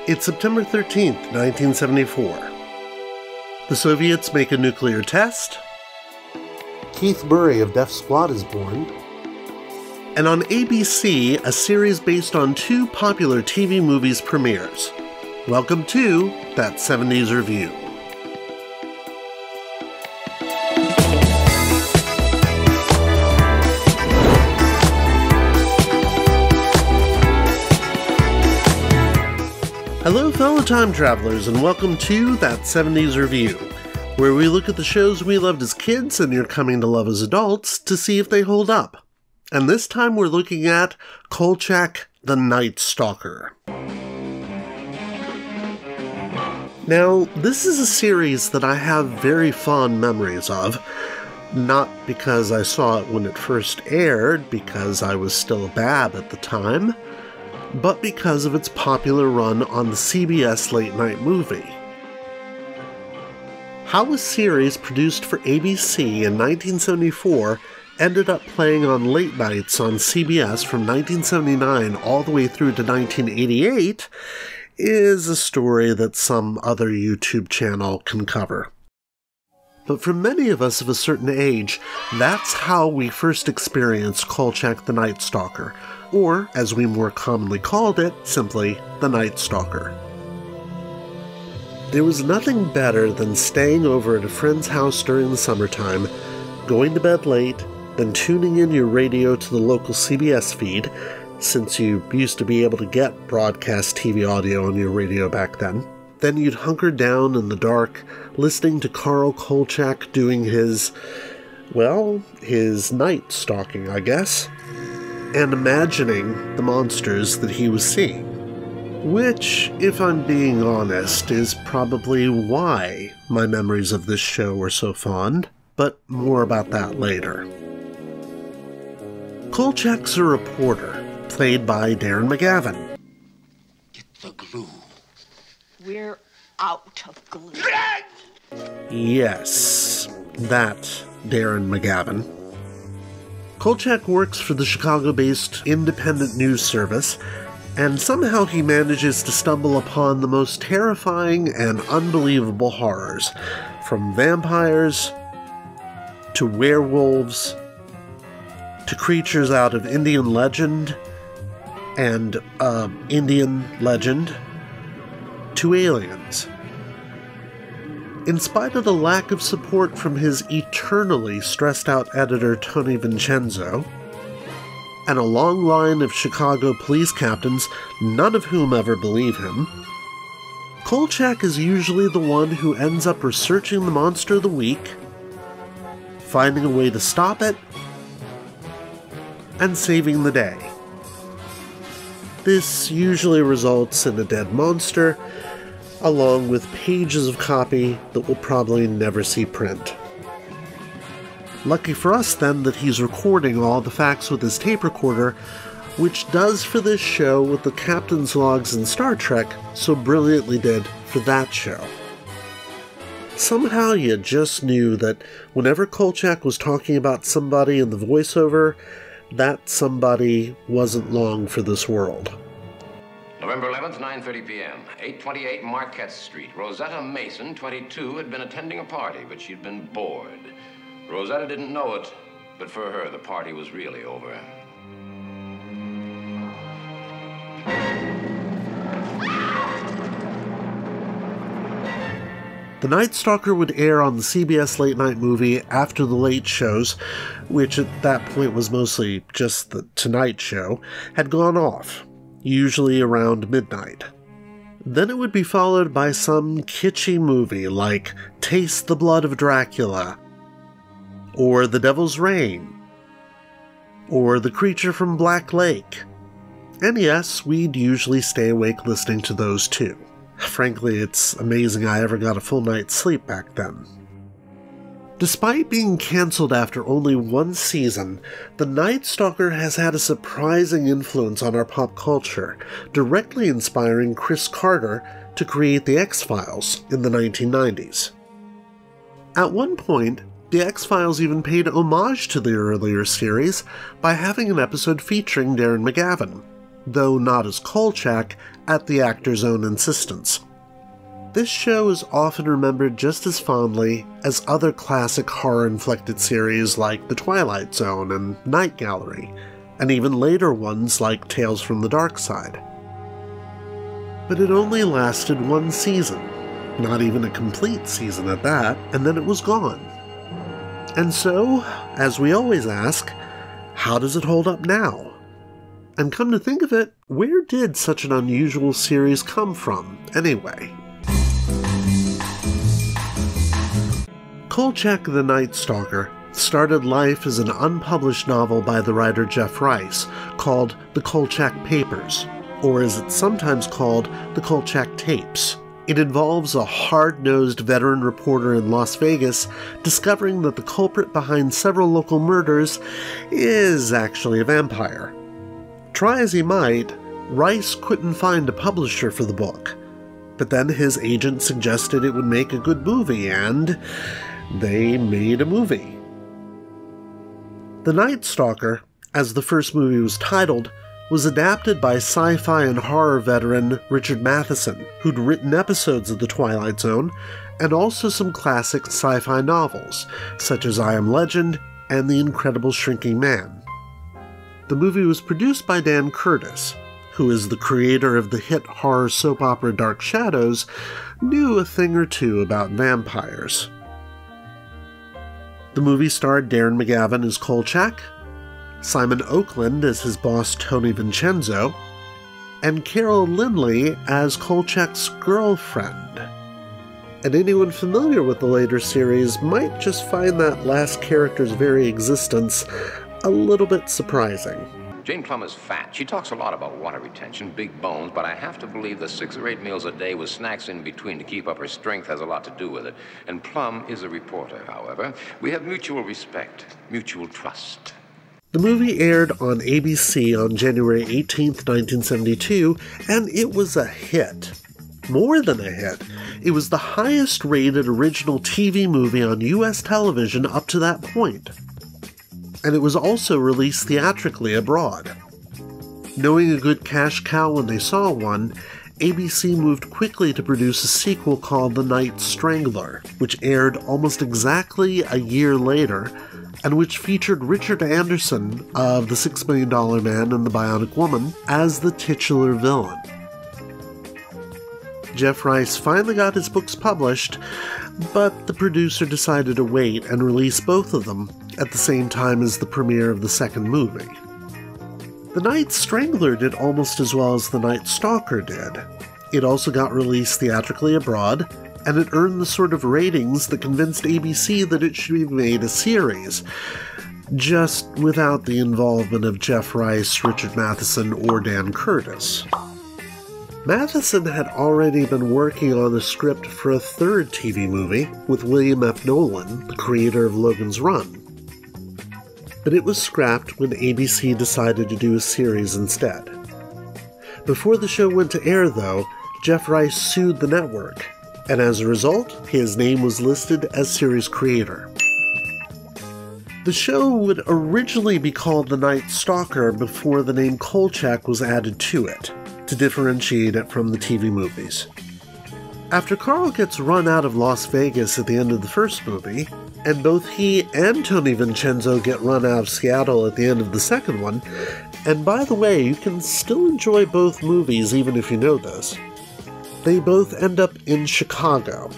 It's September 13th, 1974. The Soviets make a nuclear test. Keith Murray of Def Squad is born. And on ABC, a series based on two popular TV movies premieres. Welcome to That 70s Review. Hello fellow time travelers, and welcome to That 70s Review, where we look at the shows we loved as kids and you're coming to love as adults to see if they hold up. And this time we're looking at Kolchak the Night Stalker. Now, this is a series that I have very fond memories of, not because I saw it when it first aired, because I was still a bab at the time, but because of its popular run on the CBS late-night movie. How a series produced for ABC in 1974 ended up playing on late nights on CBS from 1979 all the way through to 1988 is a story that some other YouTube channel can cover. But for many of us of a certain age, that's how we first experienced Kolchak the Night Stalker, or, as we more commonly called it, simply the Night Stalker. There was nothing better than staying over at a friend's house during the summertime, going to bed late, then tuning in your radio to the local CBS feed, since you used to be able to get broadcast TV audio on your radio back then. Then you'd hunker down in the dark, listening to Carl Kolchak doing his night stalking, I guess, and imagining the monsters that he was seeing. Which, if I'm being honest, is probably why my memories of this show were so fond, but more about that later. Kolchak's a reporter, played by Darren McGavin. Get the glue. We're out of glue. Yes, that Darren McGavin. Kolchak works for the Chicago-based independent news service, and somehow he manages to stumble upon the most terrifying and unbelievable horrors, from vampires to werewolves to creatures out of Indian legend and Indian legend to aliens. In spite of the lack of support from his eternally stressed-out editor Tony Vincenzo, and a long line of Chicago police captains, none of whom ever believe him, Kolchak is usually the one who ends up researching the monster of the week, finding a way to stop it, and saving the day. This usually results in a dead monster, along with pages of copy that we'll probably never see print. Lucky for us, then, that he's recording all the facts with his tape recorder, which does for this show what the captain's logs in Star Trek so brilliantly did for that show. Somehow you just knew that whenever Kolchak was talking about somebody in the voiceover, that somebody wasn't long for this world. November 11th, 9:30 p.m., 828 Marquette Street. Rosetta Mason, 22, had been attending a party, but she'd been bored. Rosetta didn't know it, but for her, the party was really over. The Night Stalker would air on the CBS late-night movie after the late shows, which at that point was mostly just the Tonight Show, had gone off, usually around midnight. Then it would be followed by some kitschy movie like Taste the Blood of Dracula, or The Devil's Rain, or The Creature from Black Lake. And yes, we'd usually stay awake listening to those too. Frankly, it's amazing I ever got a full night's sleep back then. Despite being cancelled after only one season, The Night Stalker has had a surprising influence on our pop culture, directly inspiring Chris Carter to create The X-Files in the 1990s. At one point, The X-Files even paid homage to the earlier series by having an episode featuring Darren McGavin, though not as Kolchak, at the actor's own insistence. This show is often remembered just as fondly as other classic horror-inflected series like The Twilight Zone and Night Gallery, and even later ones like Tales from the Dark Side. But it only lasted one season, not even a complete season at that, and then it was gone. And so, as we always ask, how does it hold up now? And come to think of it, where did such an unusual series come from, anyway? Kolchak the Night Stalker started life as an unpublished novel by the writer Jeff Rice called The Kolchak Papers, or as it's sometimes called, The Kolchak Tapes. It involves a hard-nosed veteran reporter in Las Vegas discovering that the culprit behind several local murders is actually a vampire. Try as he might, Rice couldn't find a publisher for the book, but then his agent suggested it would make a good movie, and they made a movie. The Night Stalker, as the first movie was titled, was adapted by sci-fi and horror veteran Richard Matheson, who'd written episodes of The Twilight Zone, and also some classic sci-fi novels, such as I Am Legend and The Incredible Shrinking Man. The movie was produced by Dan Curtis, who is the creator of the hit horror soap opera Dark Shadows, knew a thing or two about vampires. The movie starred Darren McGavin as Kolchak, Simon Oakland as his boss Tony Vincenzo, and Carol Lindley as Kolchak's girlfriend. And anyone familiar with the later series might just find that last character's very existence a little bit surprising. Jane Plum is fat. She talks a lot about water retention, big bones, but I have to believe the 6 or 8 meals a day with snacks in between to keep up her strength has a lot to do with it. And Plum is a reporter, however. We have mutual respect, mutual trust. The movie aired on ABC on January 18th, 1972, and it was a hit. More than a hit. It was the highest-rated original TV movie on U.S. television up to that point. And it was also released theatrically abroad. Knowing a good cash cow when they saw one, ABC moved quickly to produce a sequel called The Night Strangler, which aired almost exactly a year later, and which featured Richard Anderson of The $6 Million Man and the Bionic Woman as the titular villain. Jeff Rice finally got his books published, but the producer decided to wait and release both of them at the same time as the premiere of the second movie. The Night Strangler did almost as well as The Night Stalker did. It also got released theatrically abroad, and it earned the sort of ratings that convinced ABC that it should be made a series, just without the involvement of Jeff Rice, Richard Matheson, or Dan Curtis. Matheson had already been working on the script for a third TV movie with William F. Nolan, the creator of Logan's Run. But it was scrapped when ABC decided to do a series instead. Before the show went to air, though, Jeff Rice sued the network, and as a result, his name was listed as series creator. The show would originally be called The Night Stalker before the name Kolchak was added to it, to differentiate it from the TV movies. After Carl gets run out of Las Vegas at the end of the first movie, and both he and Tony Vincenzo get run out of Seattle at the end of the second one, and by the way, you can still enjoy both movies even if you know this, they both end up in Chicago.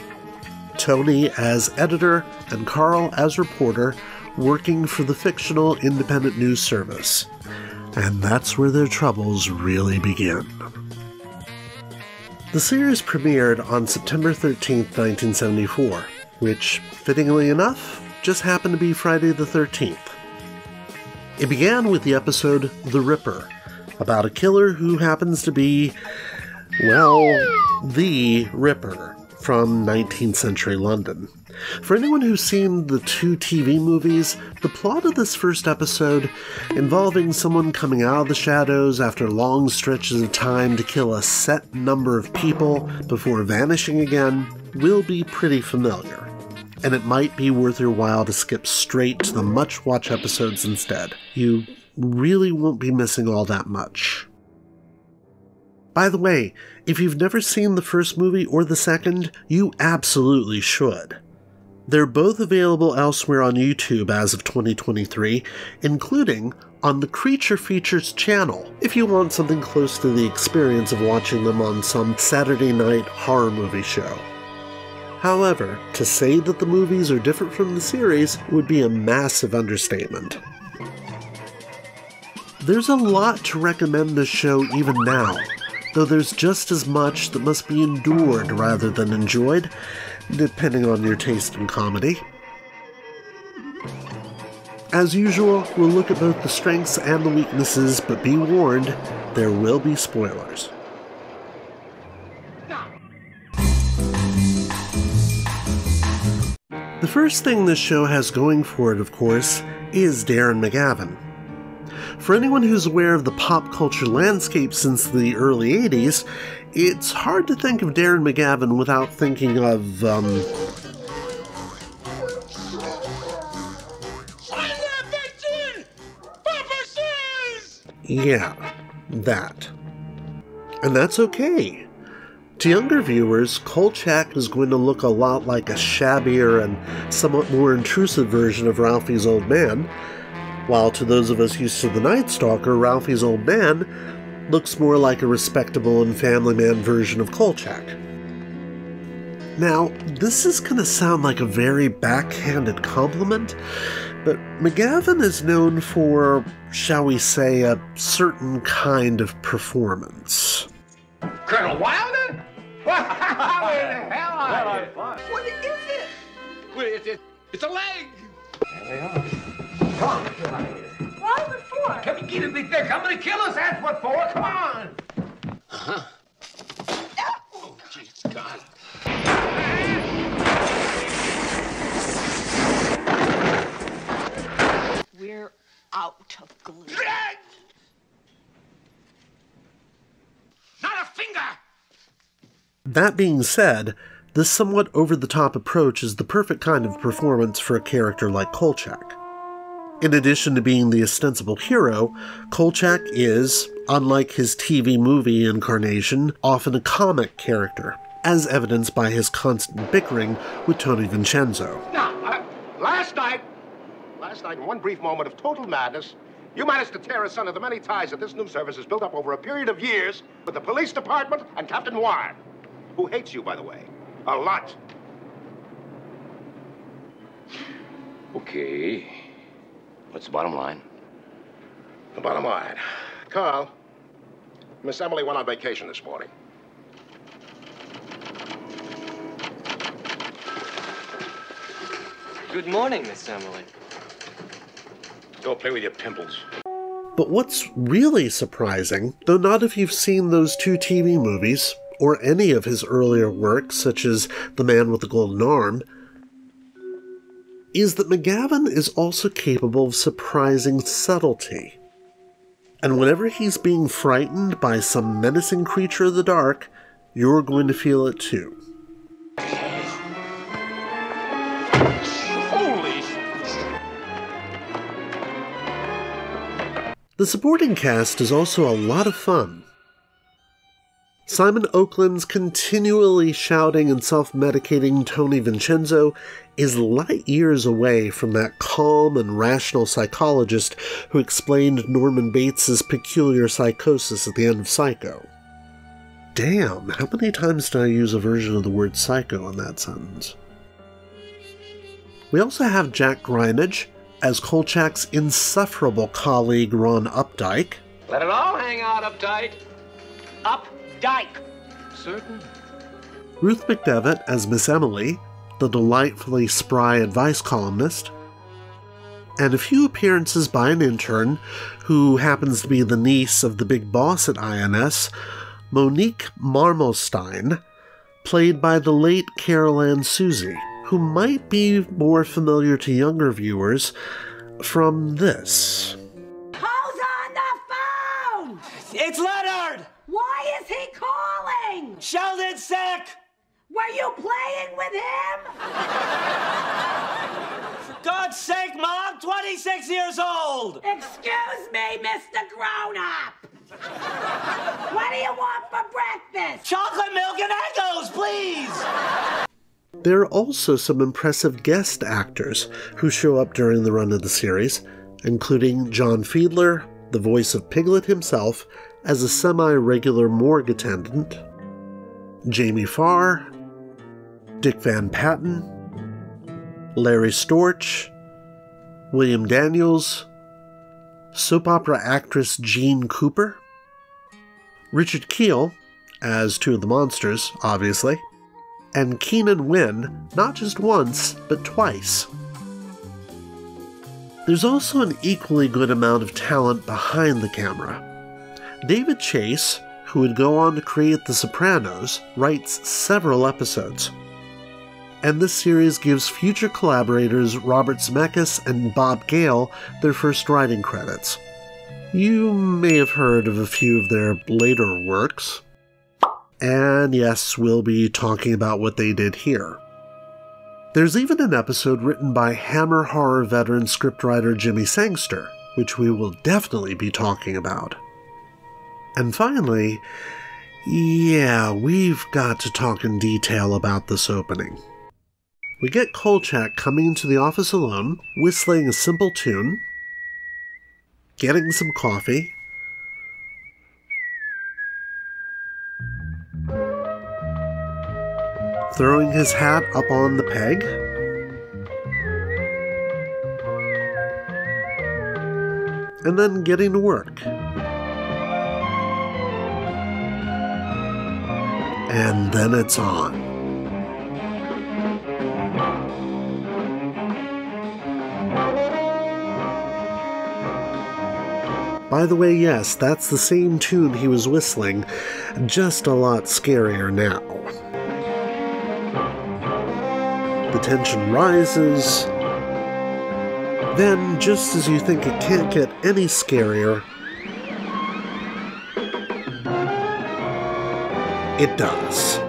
Tony as editor and Carl as reporter, working for the fictional independent news service. And that's where their troubles really begin. The series premiered on September 13th, 1974, which, fittingly enough, just happened to be Friday the 13th. It began with the episode The Ripper, about a killer who happens to be, well, the Ripper from 19th century London. For anyone who's seen the 2 TV movies, the plot of this first episode, involving someone coming out of the shadows after long stretches of time to kill a set number of people before vanishing again, will be pretty familiar. And it might be worth your while to skip straight to the much-watched episodes instead. You really won't be missing all that much. By the way, if you've never seen the first movie or the second, you absolutely should. They're both available elsewhere on YouTube as of 2023, including on the Creature Features channel, if you want something close to the experience of watching them on some Saturday night horror movie show. However, to say that the movies are different from the series would be a massive understatement. There's a lot to recommend this show even now, though there's just as much that must be endured rather than enjoyed, depending on your taste in comedy. As usual, we'll look at both the strengths and the weaknesses, but be warned, there will be spoilers. The first thing this show has going for it, of course, is Darren McGavin. For anyone who's aware of the pop culture landscape since the early 80s, it's hard to think of Darren McGavin without thinking of, yeah, that. And that's okay. To younger viewers, Kolchak is going to look a lot like a shabbier and somewhat more intrusive version of Ralphie's Old Man, while to those of us used to the Night Stalker, Ralphie's Old Man looks more like a respectable and family man version of Kolchak. Now, this is going to sound like a very backhanded compliment, but McGavin is known for, shall we say, a certain kind of performance. Colonel Wilder? How in the hell are you? What is it? Well, it's a leg. There they are. Come on, let's get out of here. Why? What for? Come and get it, big thing. Come to kill us, that's what for. Come on. Uh-huh. Oh, jeez, God. We're out of glue. Not a finger! That being said, this somewhat over-the-top approach is the perfect kind of performance for a character like Kolchak. In addition to being the ostensible hero, Kolchak is, unlike his TV movie incarnation, often a comic character, as evidenced by his constant bickering with Tony Vincenzo. Now, last night, in one brief moment of total madness, you managed to tear asunder the many ties that this news service has built up over a period of years with the police department and Captain Ward, who hates you, by the way, a lot. Okay. What's the bottom line? The bottom line. Carl, Miss Emily went on vacation this morning. Good morning, Miss Emily. Go play with your pimples. But what's really surprising, though not if you've seen those two TV movies, or any of his earlier works, such as The Man with the Golden Arm, is that McGavin is also capable of surprising subtlety. And whenever he's being frightened by some menacing creature of the dark, you're going to feel it too. The supporting cast is also a lot of fun. Simon Oakland's continually shouting and self-medicating Tony Vincenzo is light years away from that calm and rational psychologist who explained Norman Bates's peculiar psychosis at the end of Psycho. Damn, how many times did I use a version of the word psycho in that sentence? We also have Jack Greinage as Kolchak's insufferable colleague Ron Updike. Let it all hang out uptight. Updike. Certain? Ruth McDevitt as Miss Emily, the delightfully spry advice columnist, and a few appearances by an intern who happens to be the niece of the big boss at INS, Monique Marmolstein, played by the late Carol Ann Susie, who might be more familiar to younger viewers from this. Who's on the phone? It's Leonard! Why is he calling? Sheldon's sick! Were you playing with him? For God's sake, Mom, 26 years old! Excuse me, Mr. Grown-Up. What do you want for breakfast? Chocolate milk and Eggos, please! There are also some impressive guest actors who show up during the run of the series, including John Fiedler, the voice of Piglet himself, as a semi-regular morgue attendant, Jamie Farr, Dick Van Patten, Larry Storch, William Daniels, soap opera actress Jean Cooper, Richard Kiel, as two of the monsters, obviously, and Keenan Wynn, not just once, but twice. There's also an equally good amount of talent behind the camera. David Chase, who would go on to create The Sopranos, writes several episodes. And this series gives future collaborators Robert Zemeckis and Bob Gale their first writing credits. You may have heard of a few of their later works. And yes, we'll be talking about what they did here. There's even an episode written by Hammer horror veteran scriptwriter Jimmy Sangster, which we will definitely be talking about. And finally, yeah, we've got to talk in detail about this opening. We get Kolchak coming into the office alone, whistling a simple tune, getting some coffee, throwing his hat up on the peg, and then getting to work. And then it's on. By the way, yes, that's the same tune he was whistling, just a lot scarier now. The tension rises. Then, just as you think it can't get any scarier, it does.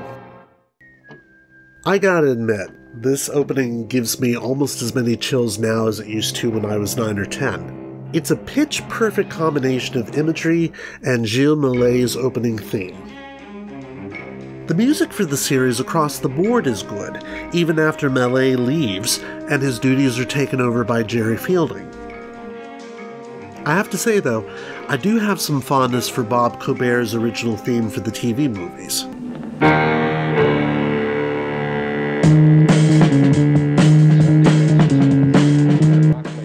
I gotta admit, this opening gives me almost as many chills now as it used to when I was 9 or 10. It's a pitch-perfect combination of imagery and Gilles Millet's opening theme. The music for the series across the board is good, even after Millet leaves and his duties are taken over by Jerry Fielding. I have to say, though, I do have some fondness for Bob Colbert's original theme for the TV movies.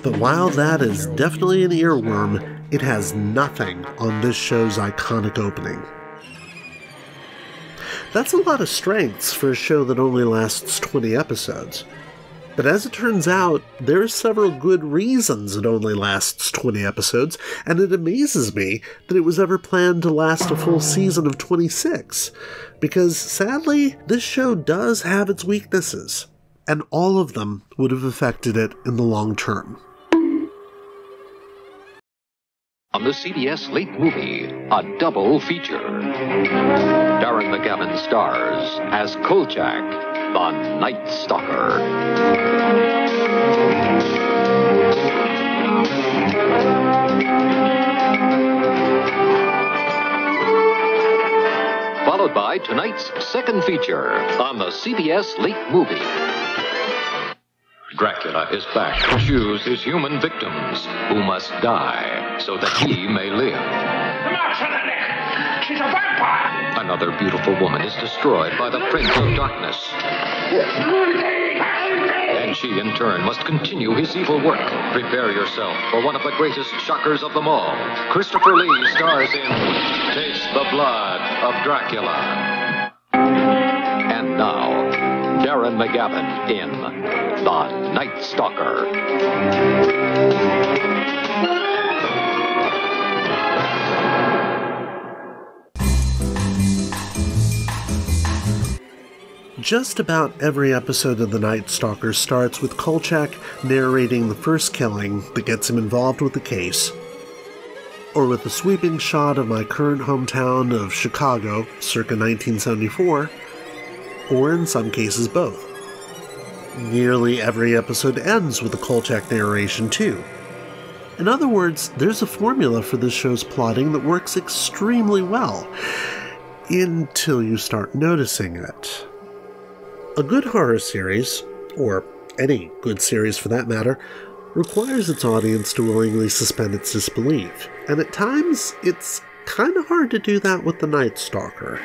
But while that is definitely an earworm, it has nothing on this show's iconic opening. That's a lot of strengths for a show that only lasts 20 episodes. But as it turns out, there are several good reasons it only lasts 20 episodes, and it amazes me that it was ever planned to last a full season of 26. Because, sadly, this show does have its weaknesses, and all of them would have affected it in the long term. On the CBS Late Movie, a double feature. Darren McGavin stars as Kolchak, the Night Stalker. Followed by tonight's second feature on the CBS Late Movie. Dracula is back to choose his human victims who must die so that he may live. The mark's on her neck. She's a vampire. Another beautiful woman is destroyed by the Prince of Darkness. And she, in turn, must continue his evil work. Prepare yourself for one of the greatest shockers of them all. Christopher Lee stars in Taste the Blood of Dracula. And now, Darren McGavin in The Night Stalker. Just about every episode of The Night Stalker starts with Kolchak narrating the first killing that gets him involved with the case, or with a sweeping shot of my current hometown of Chicago, circa 1974, or in some cases both. Nearly every episode ends with a Kolchak narration too. In other words, there's a formula for this show's plotting that works extremely well, until you start noticing it. A good horror series, or any good series for that matter, requires its audience to willingly suspend its disbelief, and at times it's kind of hard to do that with The Night Stalker.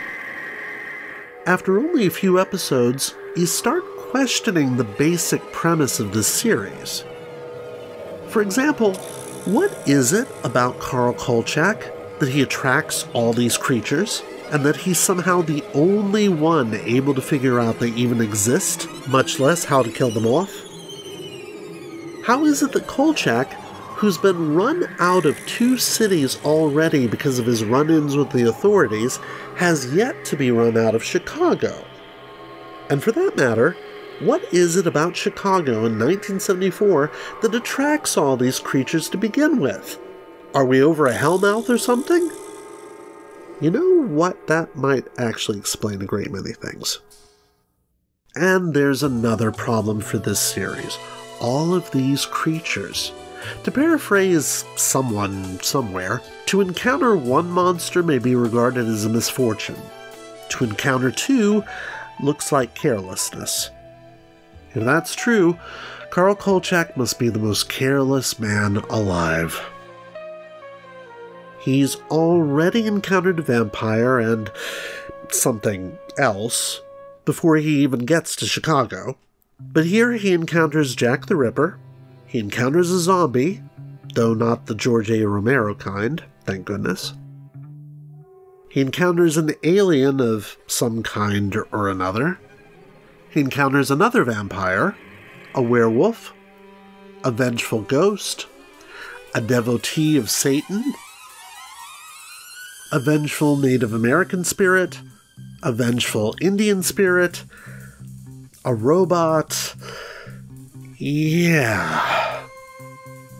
After only a few episodes, you start questioning the basic premise of this series. For example, what is it about Carl Kolchak that he attracts all these creatures, and that he's somehow the only one able to figure out they even exist, much less how to kill them off? How is it that Kolchak, who's been run out of 2 cities already because of his run-ins with the authorities, has yet to be run out of Chicago? And for that matter, what is it about Chicago in 1974 that attracts all these creatures to begin with? Are we over a hellmouth or something? You know what? That might actually explain a great many things. And there's another problem for this series. All of these creatures. To paraphrase someone somewhere, to encounter one monster may be regarded as a misfortune. To encounter 2 looks like carelessness. If that's true, Carl Kolchak must be the most careless man alive. He's already encountered a vampire and something else before he even gets to Chicago. But here he encounters Jack the Ripper, he encounters a zombie, though not the George A. Romero kind, thank goodness. He encounters an alien of some kind or another. He encounters another vampire, a werewolf, a vengeful ghost, a devotee of Satan, a vengeful Native American spirit, a vengeful Indian spirit, a robot. Yeah.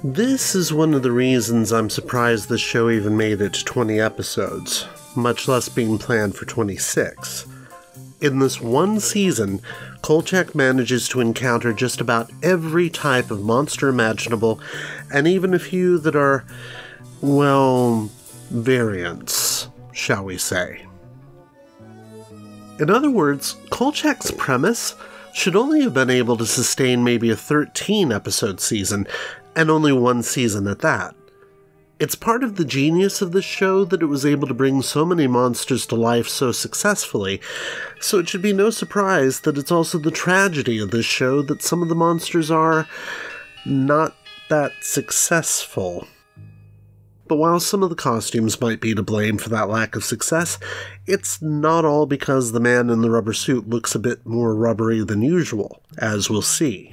This is one of the reasons I'm surprised this show even made it to 20 episodes, much less being planned for 26. In this one season, Kolchak manages to encounter just about every type of monster imaginable, and even a few that are, well, variants, shall we say. In other words, Kolchak's premise should only have been able to sustain maybe a 13-episode season, and only one season at that. It's part of the genius of this show that it was able to bring so many monsters to life so successfully, so it should be no surprise that it's also the tragedy of this show that some of the monsters are not that successful. But while some of the costumes might be to blame for that lack of success, it's not all because the man in the rubber suit looks a bit more rubbery than usual, as we'll see.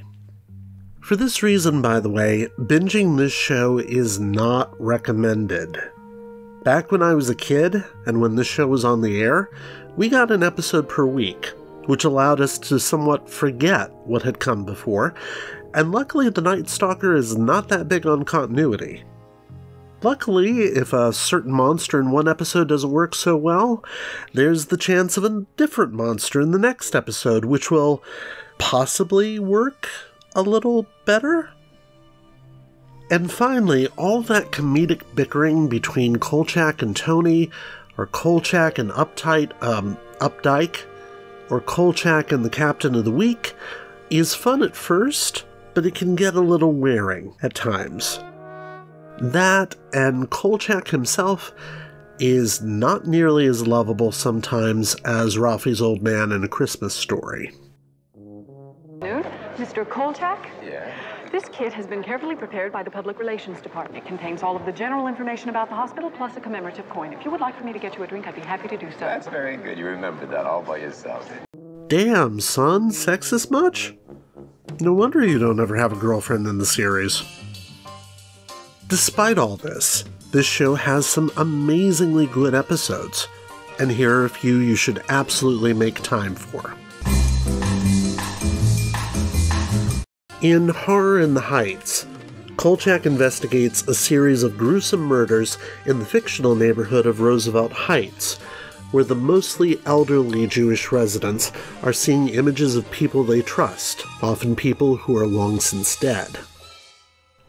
For this reason, by the way, binging this show is not recommended. Back when I was a kid, and when this show was on the air, we got an episode per week, which allowed us to somewhat forget what had come before, and luckily The Night Stalker is not that big on continuity. Luckily, if a certain monster in one episode doesn't work so well, there's the chance of a different monster in the next episode, which will possibly work a little better? And finally, all that comedic bickering between Kolchak and Tony, or Kolchak and Updike, or Kolchak and the Captain of the Week, is fun at first, but it can get a little wearing at times. That, and Kolchak himself, is not nearly as lovable sometimes as Ralphie's old man in A Christmas Story. Mr. Kolchak? Yeah? This kit has been carefully prepared by the Public Relations Department. It contains all of the general information about the hospital, plus a commemorative coin. If you would like for me to get you a drink, I'd be happy to do so. That's very good. You remembered that all by yourself. Damn, son, sexist much? No wonder you don't ever have a girlfriend in the series. Despite all this show has some amazingly good episodes, and here are a few you should absolutely make time for. In Horror in the Heights, Kolchak investigates a series of gruesome murders in the fictional neighborhood of Roosevelt Heights, where the mostly elderly Jewish residents are seeing images of people they trust, often people who are long since dead.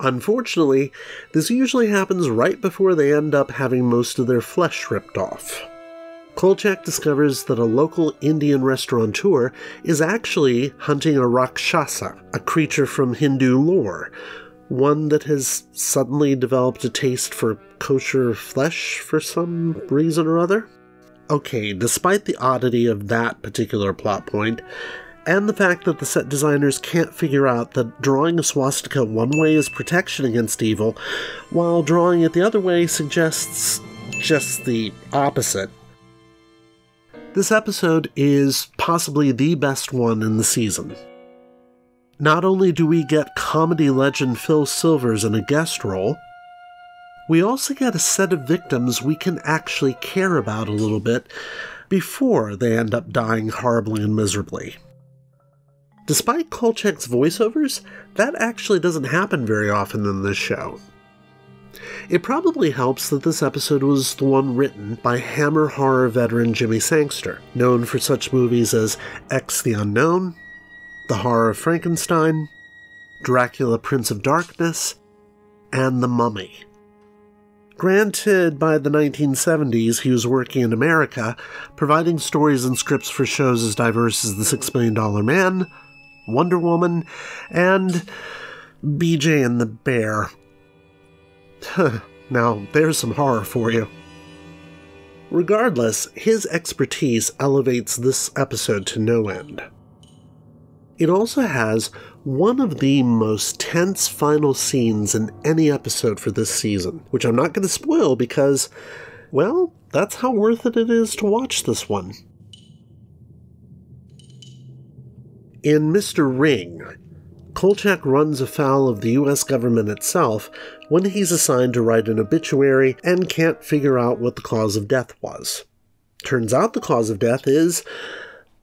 Unfortunately, this usually happens right before they end up having most of their flesh ripped off. Kolchak discovers that a local Indian restaurateur is actually hunting a Rakshasa, a creature from Hindu lore, one that has suddenly developed a taste for kosher flesh for some reason or other. Okay, despite the oddity of that particular plot point, and the fact that the set designers can't figure out that drawing a swastika one way is protection against evil, while drawing it the other way suggests just the opposite, this episode is possibly the best one in the season. Not only do we get comedy legend Phil Silvers in a guest role, we also get a set of victims we can actually care about a little bit before they end up dying horribly and miserably. Despite Kolchak's voiceovers, that actually doesn't happen very often in this show. It probably helps that this episode was the one written by Hammer horror veteran Jimmy Sangster, known for such movies as X the Unknown, The Horror of Frankenstein, Dracula Prince of Darkness, and The Mummy. Granted, by the 1970s, he was working in America, providing stories and scripts for shows as diverse as The $6 Million Man, Wonder Woman, and BJ and the Bear. Now, there's some horror for you. Regardless, his expertise elevates this episode to no end. It also has one of the most tense final scenes in any episode for this season, which I'm not going to spoil because, well, that's how worth it is to watch this one. In Mr. Ring, Kolchak runs afoul of the US government itself when he's assigned to write an obituary and can't figure out what the cause of death was. Turns out the cause of death is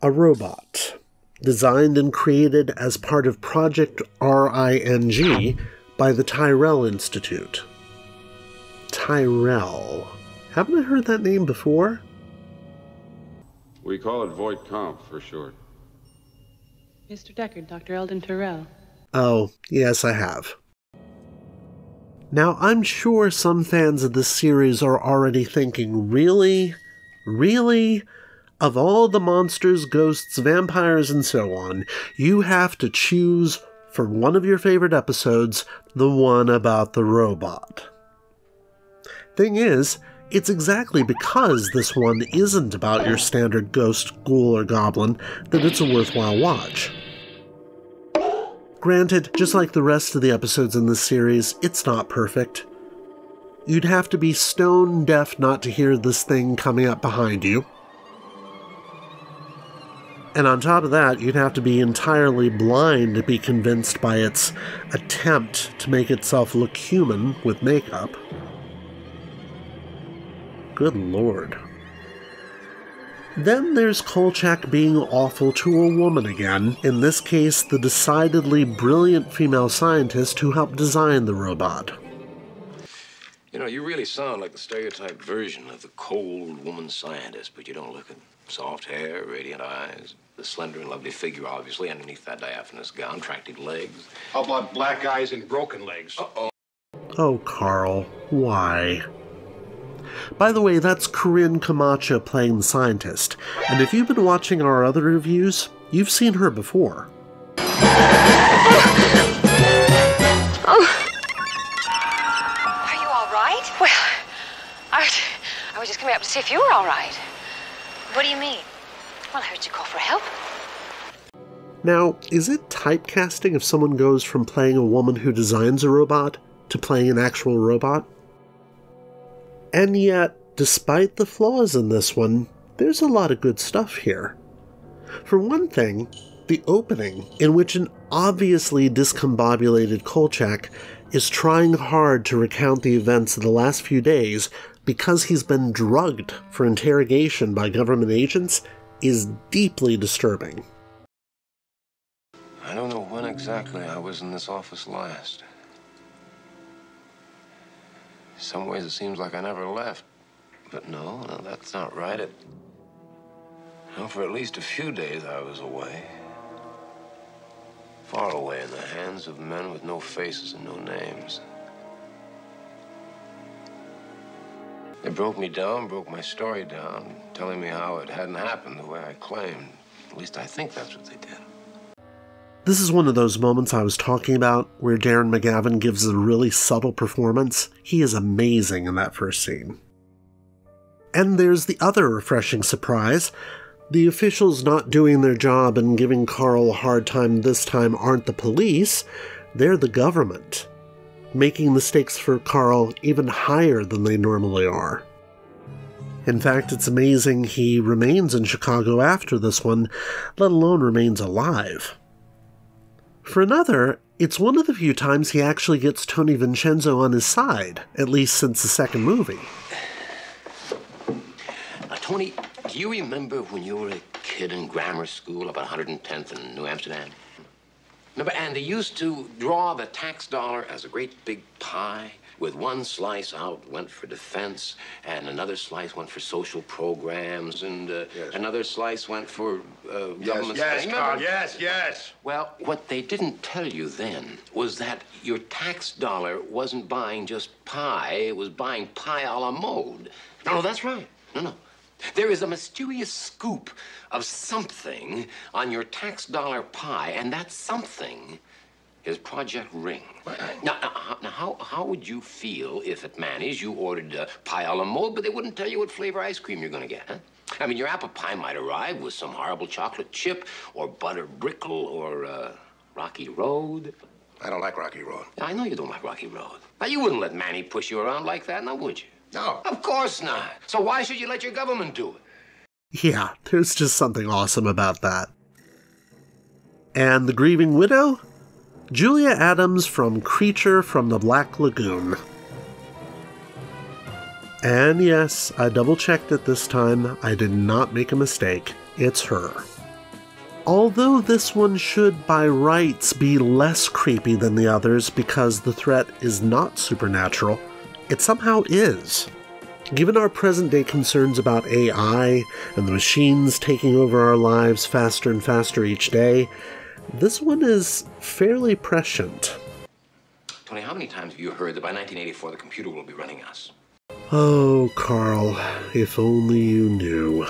a robot, designed and created as part of Project RING by the Tyrell Institute. Tyrell. Haven't I heard that name before? We call it Voight Comp for short. Mr. Deckard, Dr. Eldon Tyrell. Oh, yes, I have. Now, I'm sure some fans of this series are already thinking, really? Really? Of all the monsters, ghosts, vampires, and so on, you have to choose, for one of your favorite episodes, the one about the robot. Thing is, it's exactly because this one isn't about your standard ghost, ghoul, or goblin that it's a worthwhile watch. Granted, just like the rest of the episodes in this series, it's not perfect. You'd have to be stone deaf not to hear this thing coming up behind you. And on top of that, you'd have to be entirely blind to be convinced by its attempt to make itself look human with makeup. Good lord. Then there's Kolchak being awful to a woman again, in this case the decidedly brilliant female scientist who helped design the robot. You know, you really sound like the stereotyped version of the cold woman scientist, but you don't look it. Soft hair, radiant eyes, the slender and lovely figure, obviously, underneath that diaphanous gown, attractive legs. How about black eyes and broken legs? Uh-oh. Oh, Carl, why? By the way, that's Corinne Camacho playing the scientist, and if you've been watching our other reviews, you've seen her before. Oh. Are you all right? Well, I was just coming up to see if you were all right. What do you mean? Well, I heard you call for help. Now, is it typecasting if someone goes from playing a woman who designs a robot to playing an actual robot? And yet, despite the flaws in this one, there's a lot of good stuff here. For one thing, the opening, in which an obviously discombobulated Kolchak is trying hard to recount the events of the last few days because he's been drugged for interrogation by government agents, is deeply disturbing. I don't know when exactly I was in this office last. In some ways it seems like I never left. But no, that's not right. For at least a few days I was away. Far away in the hands of men with no faces and no names. They broke me down, broke my story down, telling me how it hadn't happened the way I claimed. At least I think that's what they did. This is one of those moments I was talking about where Darren McGavin gives a really subtle performance. He is amazing in that first scene. And there's the other refreshing surprise. The officials not doing their job and giving Carl a hard time this time aren't the police, they're the government, making the stakes for Carl even higher than they normally are. In fact, it's amazing he remains in Chicago after this one, let alone remains alive. For another, it's one of the few times he actually gets Tony Vincenzo on his side, at least since the second movie. Tony, do you remember when you were a kid in grammar school up at 110th in New Amsterdam? Remember, and they used to draw the tax dollar as a great big pie, with one slice out went for defense, and another slice went for social programs, and another slice went for government spending. Carl, yes. Well, what they didn't tell you then was that your tax dollar wasn't buying just pie, it was buying pie a la mode. No, that's right. No. There is a mysterious scoop of something on your tax dollar pie, and that something is Project Ring. Now, how would you feel if at Manny's you ordered a pie a la mode, but they wouldn't tell you what flavor ice cream you're going to get, huh? I mean, your apple pie might arrive with some horrible chocolate chip or butter brickle or Rocky Road. I don't like Rocky Road. I know you don't like Rocky Road. Now, you wouldn't let Manny push you around like that, now would you? No. Of course not. So why should you let your government do it? Yeah, there's just something awesome about that. And the grieving widow? Julia Adams from Creature from the Black Lagoon. And yes, I double-checked it this time. I did not make a mistake. It's her. Although this one should, by rights, be less creepy than the others because the threat is not supernatural, it somehow is. Given our present-day concerns about AI and the machines taking over our lives faster and faster each day, this one is fairly prescient. Tony, how many times have you heard that by 1984 the computer will be running us? Oh, Carl, if only you knew.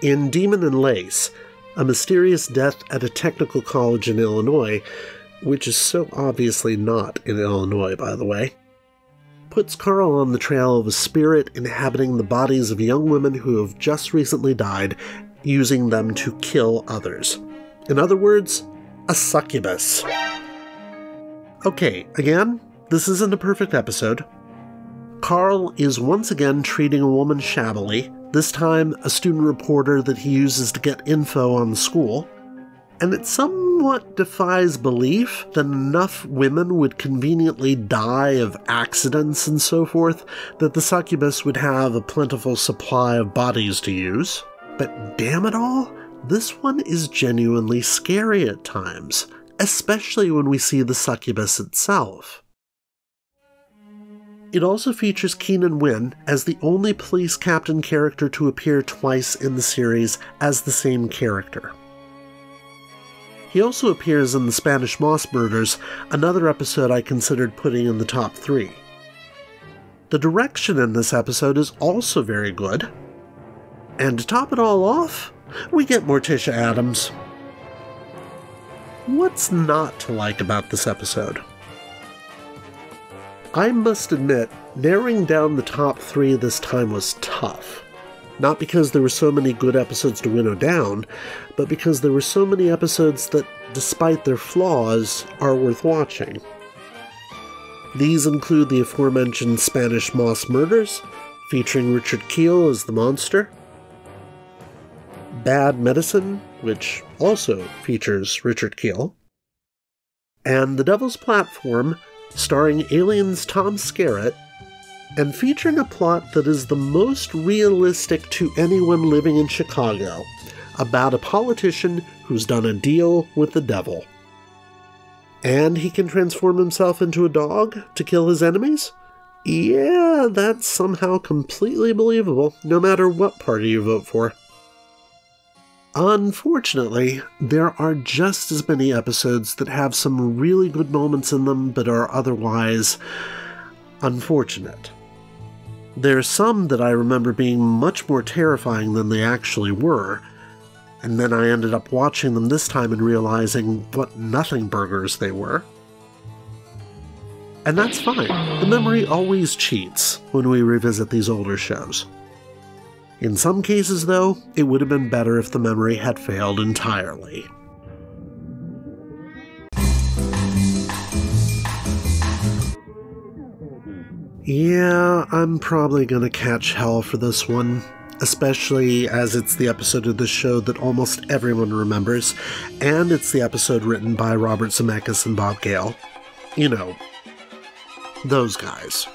In Demon and Lace, a mysterious death at a technical college in Illinois, which is so obviously not in Illinois, by the way, puts Carl on the trail of a spirit inhabiting the bodies of young women who have just recently died, using them to kill others. In other words, a succubus. Okay, again, this isn't a perfect episode. Carl is once again treating a woman shabbily, this time a student reporter that he uses to get info on the school, and it somewhat defies belief that enough women would conveniently die of accidents and so forth that the succubus would have a plentiful supply of bodies to use. But damn it all, this one is genuinely scary at times, especially when we see the succubus itself. It also features Keenan Wynn as the only police captain character to appear twice in the series as the same character. He also appears in the Spanish Moss Murders, another episode I considered putting in the top 3. The direction in this episode is also very good. And to top it all off, we get Morticia Addams. What's not to like about this episode? I must admit, narrowing down the top 3 this time was tough. Not because there were so many good episodes to winnow down, but because there were so many episodes that, despite their flaws, are worth watching. These include the aforementioned Spanish Moss Murders, featuring Richard Kiel as the monster, Bad Medicine, which also features Richard Kiel, and The Devil's Platform, starring Alien's Tom Skerritt, and featuring a plot that is the most realistic to anyone living in Chicago, about a politician who's done a deal with the devil. And he can transform himself into a dog to kill his enemies? Yeah, that's somehow completely believable, no matter what party you vote for. Unfortunately, there are just as many episodes that have some really good moments in them but are otherwise unfortunate. There's some that I remember being much more terrifying than they actually were, and then I ended up watching them this time and realizing what nothing burgers they were. And that's fine. The memory always cheats when we revisit these older shows. In some cases, though, it would have been better if the memory had failed entirely. Yeah, I'm probably gonna catch hell for this one, especially as it's the episode of the show that almost everyone remembers, and it's the episode written by Robert Zemeckis and Bob Gale. You know, those guys.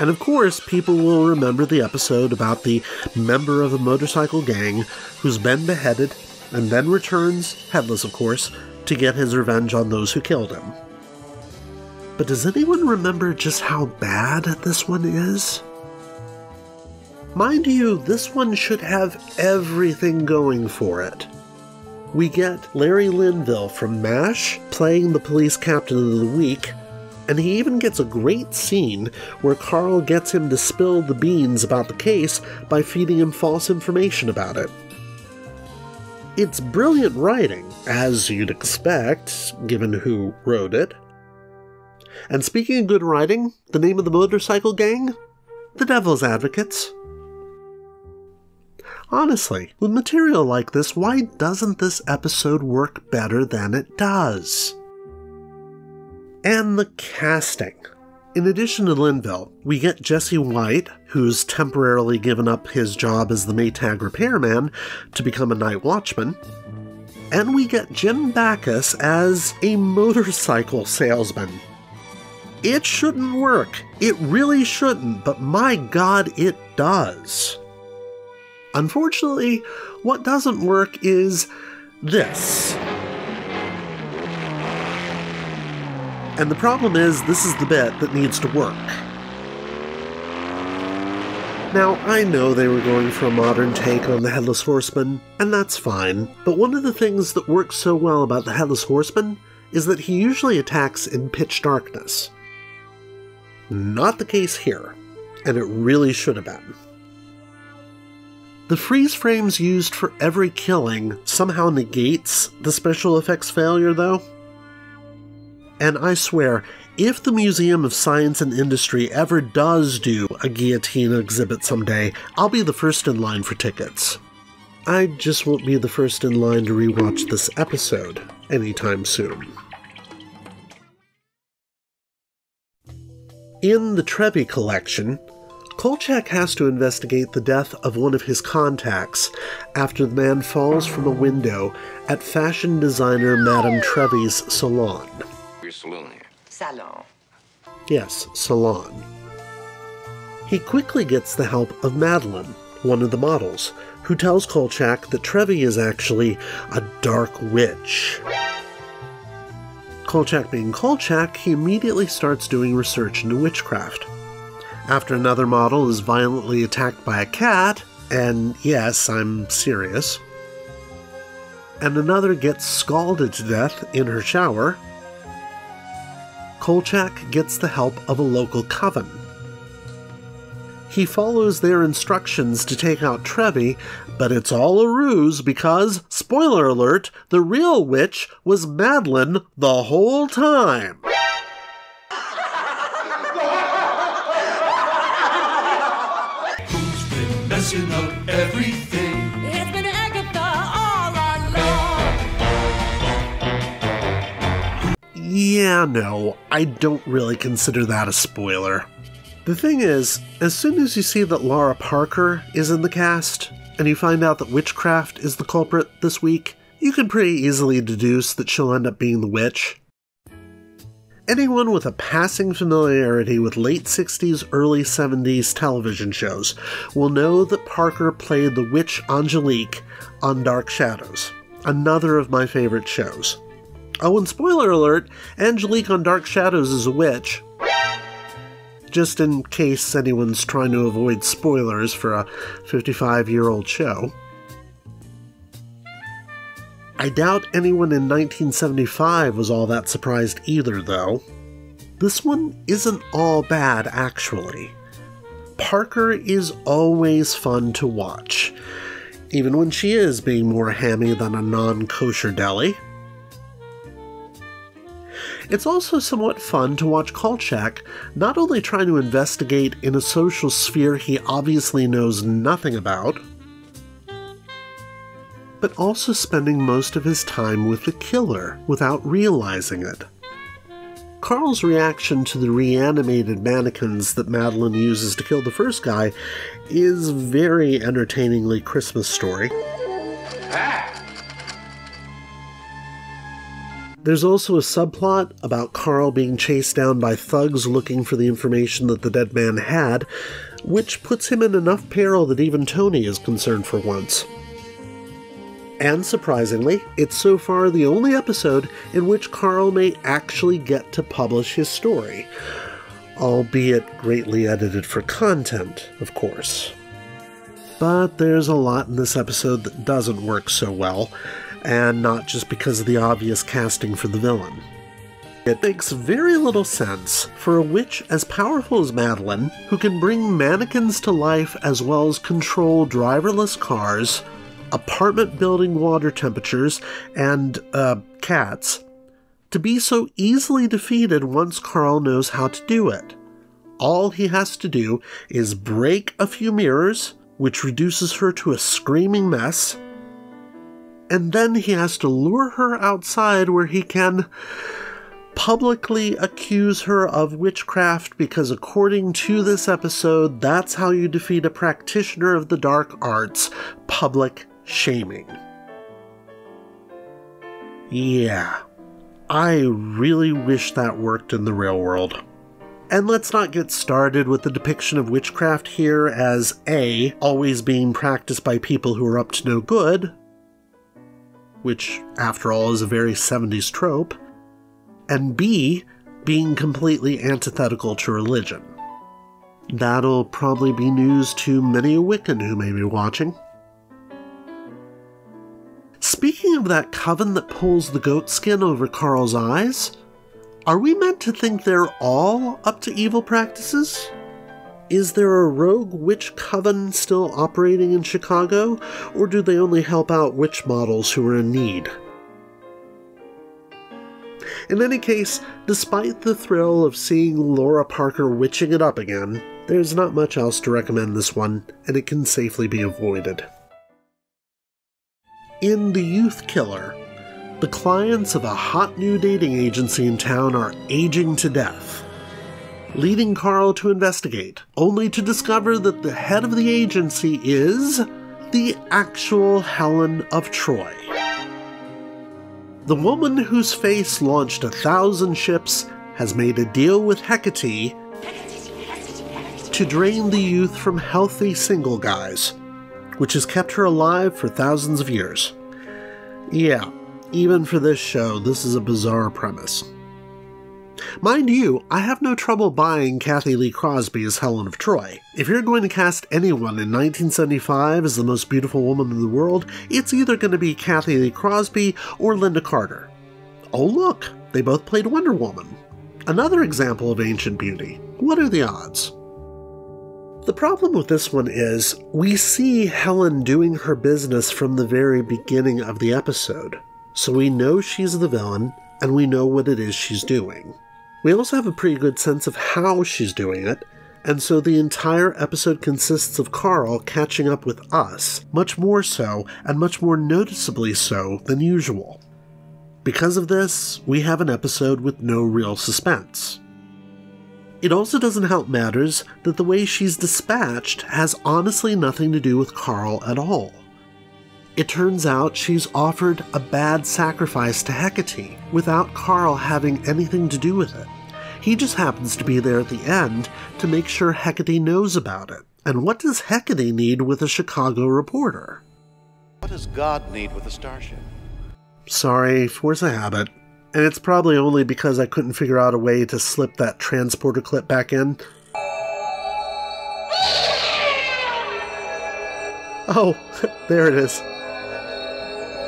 And of course, people will remember the episode about the member of a motorcycle gang who's been beheaded and then returns, headless of course, to get his revenge on those who killed him. But does anyone remember just how bad this one is? Mind you, this one should have everything going for it. We get Larry Linville from MASH playing the police captain of the week, and he even gets a great scene where Carl gets him to spill the beans about the case by feeding him false information about it. It's brilliant writing, as you'd expect, given who wrote it. And speaking of good writing, the name of the motorcycle gang? The Devil's Advocates. Honestly, with material like this, why doesn't this episode work better than it does? And the casting. In addition to Linville, we get Jesse White, who's temporarily given up his job as the Maytag repairman to become a night watchman. And we get Jim Backus as a motorcycle salesman. It shouldn't work. It really shouldn't, but my God, it does. Unfortunately, what doesn't work is this. And the problem is, this is the bit that needs to work. Now, I know they were going for a modern take on the Headless Horseman, and that's fine, but one of the things that works so well about the Headless Horseman is that he usually attacks in pitch darkness. Not the case here, and it really should have been. The freeze frames used for every killing somehow negates the special effects failure, though. And I swear, if the Museum of Science and Industry ever does do a guillotine exhibit someday, I'll be the first in line for tickets. I just won't be the first in line to rewatch this episode anytime soon. In the Trevi collection, Kolchak has to investigate the death of one of his contacts after the man falls from a window at fashion designer Madame Trevi's salon. Your saloon here. Salon. Yes, salon. He quickly gets the help of Madeline, one of the models, who tells Kolchak that Trevi is actually a dark witch. Kolchak being Kolchak, he immediately starts doing research into witchcraft. After another model is violently attacked by a cat, and yes, I'm serious, and another gets scalded to death in her shower, Kolchak gets the help of a local coven. He follows their instructions to take out Trevi, but it's all a ruse because, spoiler alert, the real witch was Madeline the whole time. Who's been messing up everything? It's been Agatha all along. Yeah, no, I don't really consider that a spoiler. The thing is, as soon as you see that Laura Parker is in the cast, and you find out that witchcraft is the culprit this week, you can pretty easily deduce that she'll end up being the witch. Anyone with a passing familiarity with late 60s, early 70s television shows will know that Parker played the witch Angelique on Dark Shadows, another of my favorite shows. Oh, and spoiler alert, Angelique on Dark Shadows is a witch. Just in case anyone's trying to avoid spoilers for a 55-year-old show. I doubt anyone in 1975 was all that surprised either, though. This one isn't all bad, actually. Parker is always fun to watch, even when she is being more hammy than a non-kosher deli. It's also somewhat fun to watch Kolchak not only trying to investigate in a social sphere he obviously knows nothing about, but also spending most of his time with the killer without realizing it. Carl's reaction to the reanimated mannequins that Madeleine uses to kill the first guy is very entertainingly Christmas Story. There's also a subplot about Carl being chased down by thugs looking for the information that the dead man had, which puts him in enough peril that even Tony is concerned for once. And surprisingly, it's so far the only episode in which Carl may actually get to publish his story, albeit greatly edited for content, of course. But there's a lot in this episode that doesn't work so well, and not just because of the obvious casting for the villain. It makes very little sense for a witch as powerful as Madeleine, who can bring mannequins to life as well as control driverless cars, apartment building water temperatures, and, cats, to be so easily defeated once Carl knows how to do it. All he has to do is break a few mirrors, which reduces her to a screaming mess, and then he has to lure her outside where he can publicly accuse her of witchcraft, because according to this episode, that's how you defeat a practitioner of the dark arts: public shaming. Yeah, I really wish that worked in the real world. And let's not get started with the depiction of witchcraft here as A, always being practiced by people who are up to no good, which, after all, is a very 70s trope, and B, being completely antithetical to religion. That'll probably be news to many a Wiccan who may be watching. Speaking of that coven that pulls the goat skin over Carl's eyes, are we meant to think they're all up to evil practices? Is there a rogue witch coven still operating in Chicago, or do they only help out witch models who are in need? In any case, despite the thrill of seeing Laura Parker witching it up again, there's not much else to recommend this one, and it can safely be avoided. In The Youth Killer, the clients of a hot new dating agency in town are aging to death, leading Carl to investigate, only to discover that the head of the agency is the actual Helen of Troy. The woman whose face launched 1,000 ships has made a deal with Hecate to drain the youth from healthy single guys, which has kept her alive for thousands of years. Yeah, even for this show, this is a bizarre premise. Mind you, I have no trouble buying Kathy Lee Crosby as Helen of Troy. If you're going to cast anyone in 1975 as the most beautiful woman in the world, it's either going to be Kathy Lee Crosby or Linda Carter. Oh look, they both played Wonder Woman. Another example of ancient beauty. What are the odds? The problem with this one is, we see Helen doing her business from the very beginning of the episode, so we know she's the villain, and we know what it is she's doing. We also have a pretty good sense of how she's doing it, and so the entire episode consists of Carl catching up with us, much more so, and much more noticeably so, than usual. Because of this, we have an episode with no real suspense. It also doesn't help matters that the way she's dispatched has honestly nothing to do with Carl at all. It turns out she's offered a bad sacrifice to Hecate without Carl having anything to do with it. He just happens to be there at the end to make sure Hecate knows about it. And what does Hecate need with a Chicago reporter? What does God need with a starship? Sorry, force of habit. And it's probably only because I couldn't figure out a way to slip that transporter clip back in. Oh, there it is.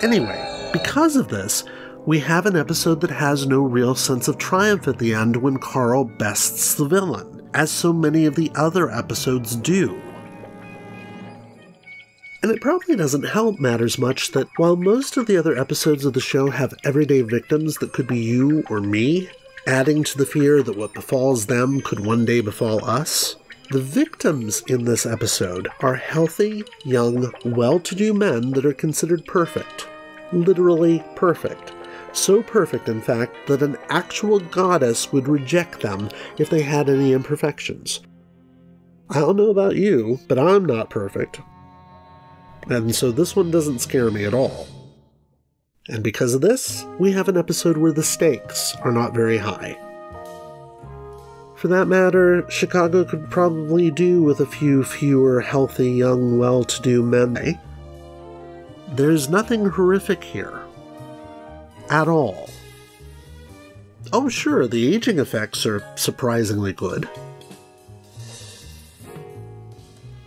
Anyway, Because of this, we have an episode that has no real sense of triumph at the end when Carl bests the villain, as so many of the other episodes do. And it probably doesn't help matters much that while most of the other episodes of the show have everyday victims that could be you or me, adding to the fear that what befalls them could one day befall us, the victims in this episode are healthy, young, well-to-do men that are considered perfect. Literally perfect. So perfect, in fact, that an actual goddess would reject them if they had any imperfections. I don't know about you, but I'm not perfect. And so this one doesn't scare me at all. And because of this, we have an episode where the stakes are not very high. For that matter, Chicago could probably do with a few fewer healthy, young, well-to-do men. There's nothing horrific here. At all. Oh sure, the aging effects are surprisingly good.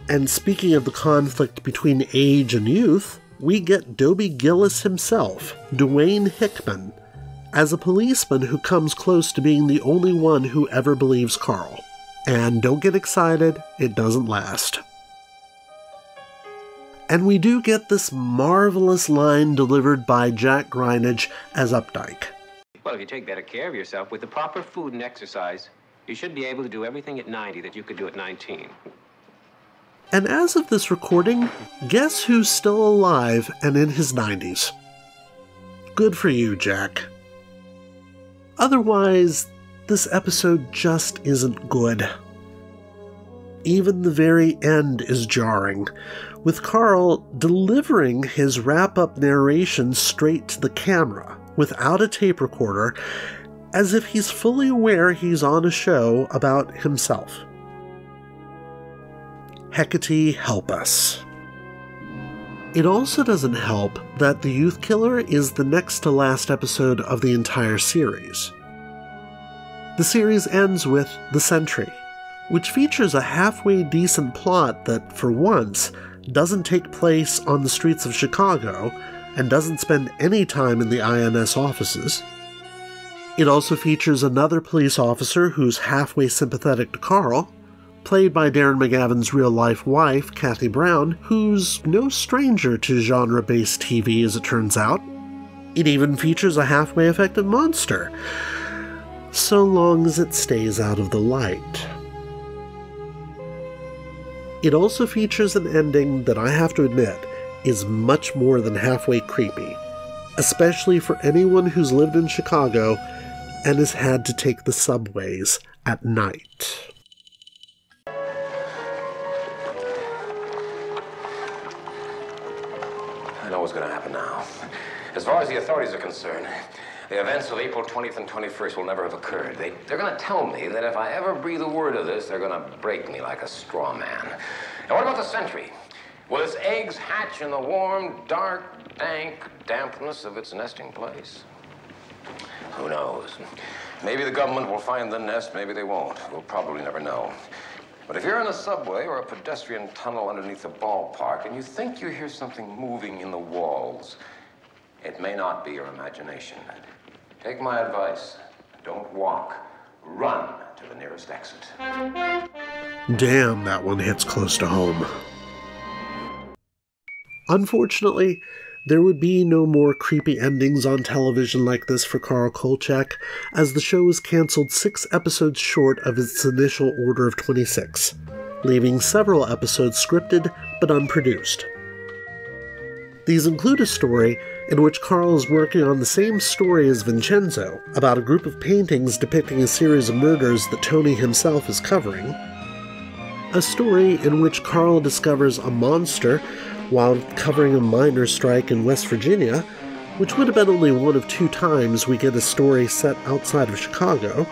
And speaking of the conflict between age and youth, we get Dobie Gillis himself, Dwayne Hickman, as a policeman who comes close to being the only one who ever believes Carl. And don't get excited, it doesn't last. And we do get this marvelous line delivered by Jack Greinage as Updike. Well, if you take better care of yourself with the proper food and exercise, you should be able to do everything at 90 that you could do at 19. And as of this recording, guess who's still alive and in his 90s? Good for you, Jack. Otherwise, this episode just isn't good. Even the very end is jarring, with Carl delivering his wrap-up narration straight to the camera, without a tape recorder, as if he's fully aware he's on a show about himself. Hecate help us. It also doesn't help that The Youth Killer is the next to last episode of the entire series. The series ends with The Sentry, which features a halfway decent plot that, for once, doesn't take place on the streets of Chicago and doesn't spend any time in the INS offices. It also features another police officer who's halfway sympathetic to Carl, played by Darren McGavin's real-life wife, Kathy Brown, who's no stranger to genre-based TV as it turns out. It even features a halfway affected monster, so long as it stays out of the light. It also features an ending that I have to admit is much more than halfway creepy, especially for anyone who's lived in Chicago and has had to take the subways at night. I know what's going to happen now. As far as the authorities are concerned, the events of April 20th and 21st will never have occurred. They're going to tell me that if I ever breathe a word of this, they're going to break me like a straw man. And what about the Sentry? Will its eggs hatch in the warm, dark, dank dampness of its nesting place? Who knows? Maybe the government will find the nest, maybe they won't. We'll probably never know. But if you're in a subway or a pedestrian tunnel underneath a ballpark and you think you hear something moving in the walls, it may not be your imagination. Take my advice. Don't walk. Run to the nearest exit. Damn, that one hits close to home. Unfortunately, there would be no more creepy endings on television like this for Carl Kolchak, as the show was cancelled 6 episodes short of its initial order of 26, leaving several episodes scripted but unproduced. These include a story in which Carl is working on the same story as Vincenzo, about a group of paintings depicting a series of murders that Tony himself is covering, a story in which Carl discovers a monster while covering a miners' strike in West Virginia, which would have been only one of 2 times we get a story set outside of Chicago.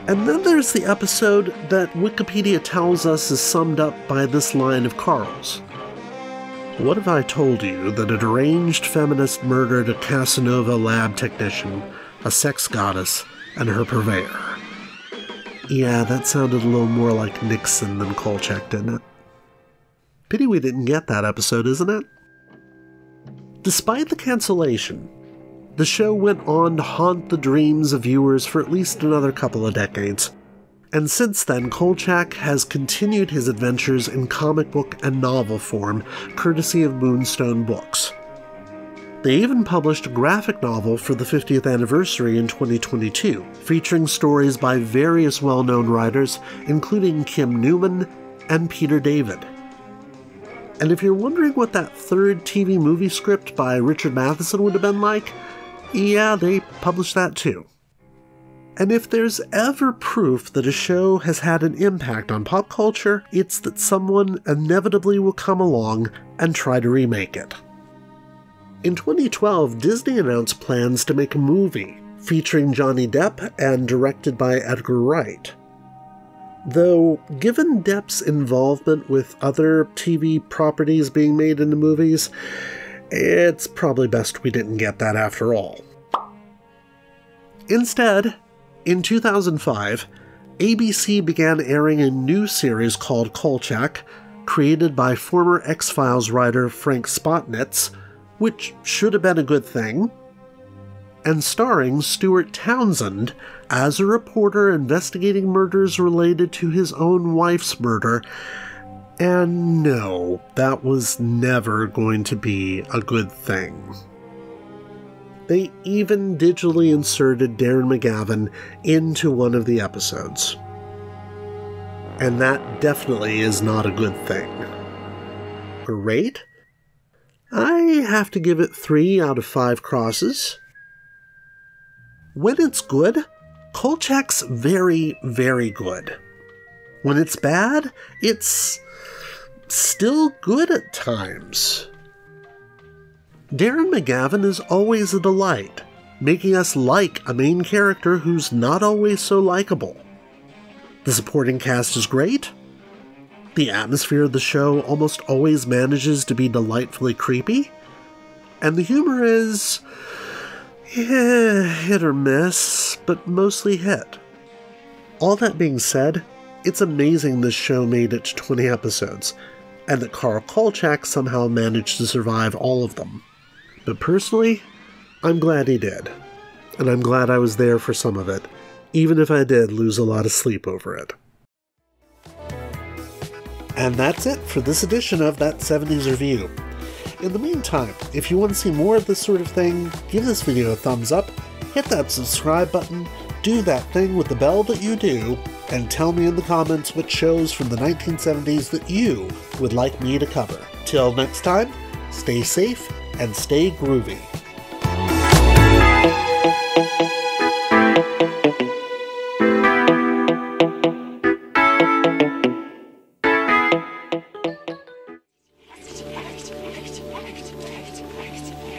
And then there's the episode that Wikipedia tells us is summed up by this line of Carl's. What if I told you that a deranged feminist murdered a Casanova lab technician, a sex goddess, and her purveyor? Yeah, that sounded a little more like Nixon than Kolchak, didn't it? Pity we didn't get that episode, isn't it? Despite the cancellation, the show went on to haunt the dreams of viewers for at least another couple of decades. And since then, Kolchak has continued his adventures in comic book and novel form, courtesy of Moonstone Books. They even published a graphic novel for the 50th anniversary in 2022, featuring stories by various well-known writers, including Kim Newman and Peter David. And if you're wondering what that third TV movie script by Richard Matheson would have been like, yeah, they published that too. And if there's ever proof that a show has had an impact on pop culture, it's that someone inevitably will come along and try to remake it. In 2012, Disney announced plans to make a movie featuring Johnny Depp and directed by Edgar Wright. Though, given Depp's involvement with other TV properties being made into movies, it's probably best we didn't get that after all. Instead, in 2005, ABC began airing a new series called Kolchak, created by former X-Files writer Frank Spotnitz, which should have been a good thing, and starring Stuart Townsend as a reporter investigating murders related to his own wife's murder. And no, that was never going to be a good thing. They even digitally inserted Darren McGavin into one of the episodes. And that definitely is not a good thing. A rate? I have to give it 3 out of 5 crosses. When it's good, Kolchak's very, very good. When it's bad, it's still good at times. Darren McGavin is always a delight, making us like a main character who's not always so likable. The supporting cast is great. The atmosphere of the show almost always manages to be delightfully creepy. And the humor is hit or miss, but mostly hit. All that being said, it's amazing this show made it to 20 episodes, and that Carl Kolchak somehow managed to survive all of them. But personally, I'm glad he did. And I'm glad I was there for some of it, even if I did lose a lot of sleep over it. And that's it for this edition of That 70s Review. In the meantime, if you want to see more of this sort of thing, give this video a thumbs up, hit that subscribe button, do that thing with the bell that you do, and tell me in the comments which shows from the 1970s that you would like me to cover. Till next time, stay safe and stay groovy.